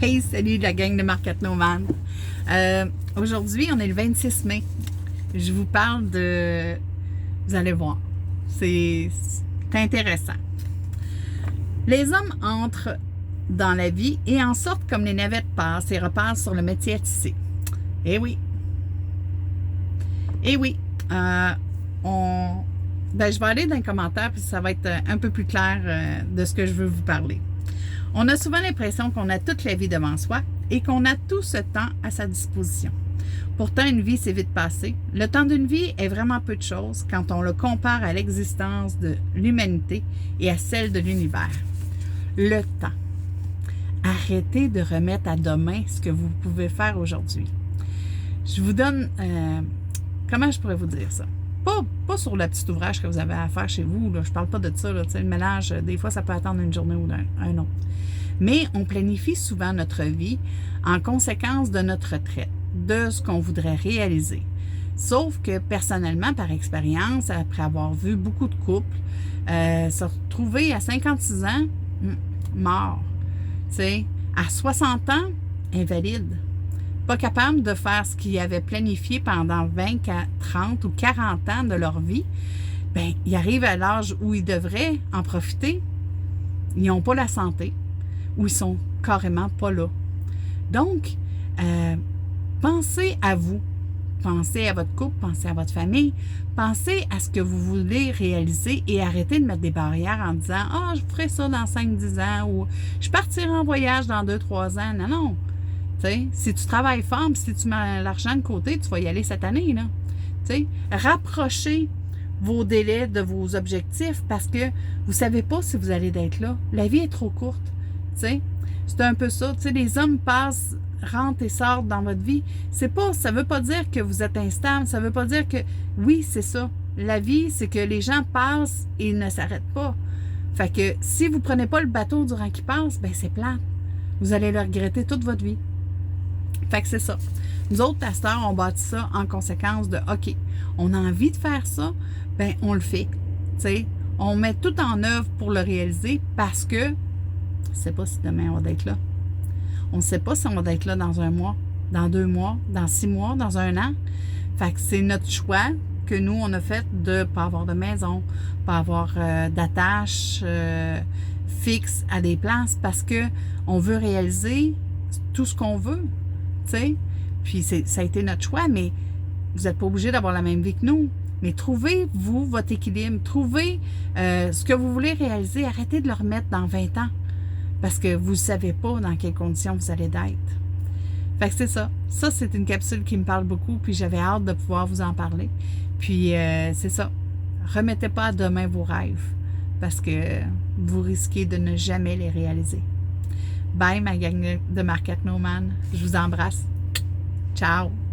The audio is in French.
Hey, salut la gang de Market Nomad. Aujourd'hui, on est le 26 mai. Je vous parle de... Vous allez voir, c'est intéressant. Les hommes entrent dans la vie et en sortent comme les navettes passent et repassent sur le métier à tisser. Eh oui. Eh oui. Je vais aller dans les commentaires puis ça va être un peu plus clair de ce que je veux vous parler. On a souvent l'impression qu'on a toute la vie devant soi et qu'on a tout ce temps à sa disposition. Pourtant, une vie, c'est vite passé. Le temps d'une vie est vraiment peu de choses quand on le compare à l'existence de l'humanité et à celle de l'univers. Le temps. Arrêtez de remettre à demain ce que vous pouvez faire aujourd'hui. Je vous donne... comment je pourrais vous dire ça? Pas sur le petit ouvrage que vous avez à faire chez vous. Là. Je parle pas de ça. Là. Le ménage, des fois, ça peut attendre une journée ou un autre. Mais on planifie souvent notre vie en conséquence de notre retraite, de ce qu'on voudrait réaliser. Sauf que personnellement, par expérience, après avoir vu beaucoup de couples se retrouver à 56 ans, mort. T'sais, à 60 ans, invalide. Pas capable de faire ce qu'ils avaient planifié pendant 20, 30 ou 40 ans de leur vie, bien, ils arrivent à l'âge où ils devraient en profiter. Ils n'ont pas la santé, ou ils sont carrément pas là. Donc, pensez à vous. Pensez à votre couple, pensez à votre famille, pensez à ce que vous voulez réaliser et arrêtez de mettre des barrières en disant « Ah, je ferai ça dans 5-10 ans » ou « Je partirai en voyage dans 2-3 ans ». Non, non. T'sais, si tu travailles fort, si tu mets l'argent de côté, tu vas y aller cette année. Là. T'sais, rapprochez vos délais de vos objectifs parce que vous ne savez pas si vous allez être là. La vie est trop courte. T'sais. C'est un peu ça. T'sais, les hommes passent, rentrent et sortent dans votre vie. Ça ne veut pas dire que vous êtes instable. Ça ne veut pas dire que... Oui, c'est ça. La vie, c'est que les gens passent et ils ne s'arrêtent pas. Fait que si vous ne prenez pas le bateau durant qu'ils passent, ben c'est plate. Vous allez le regretter toute votre vie. Fait que c'est ça. Nous autres, pasteurs, on bâtit ça en conséquence de OK, on a envie de faire ça, ben on le fait. T'sais, on met tout en œuvre pour le réaliser parce que on ne sait pas si demain on va être là. On ne sait pas si on va être là dans 1 mois, dans 2 mois, dans 6 mois, dans 1 an. Fait que c'est notre choix que nous, on a fait de ne pas avoir de maison, pas avoir d'attache fixe à des places parce que on veut réaliser tout ce qu'on veut. T'sais? Puis ça a été notre choix, mais vous n'êtes pas obligé d'avoir la même vie que nous. Mais trouvez-vous votre équilibre, trouvez ce que vous voulez réaliser, arrêtez de le remettre dans 20 ans, parce que vous ne savez pas dans quelles conditions vous allez être. Fait que c'est ça. Ça, c'est une capsule qui me parle beaucoup, puis j'avais hâte de pouvoir vous en parler. Puis c'est ça. Remettez pas à demain vos rêves, parce que vous risquez de ne jamais les réaliser. Bye, ma gang de Market Nomad. Je vous embrasse. Ciao!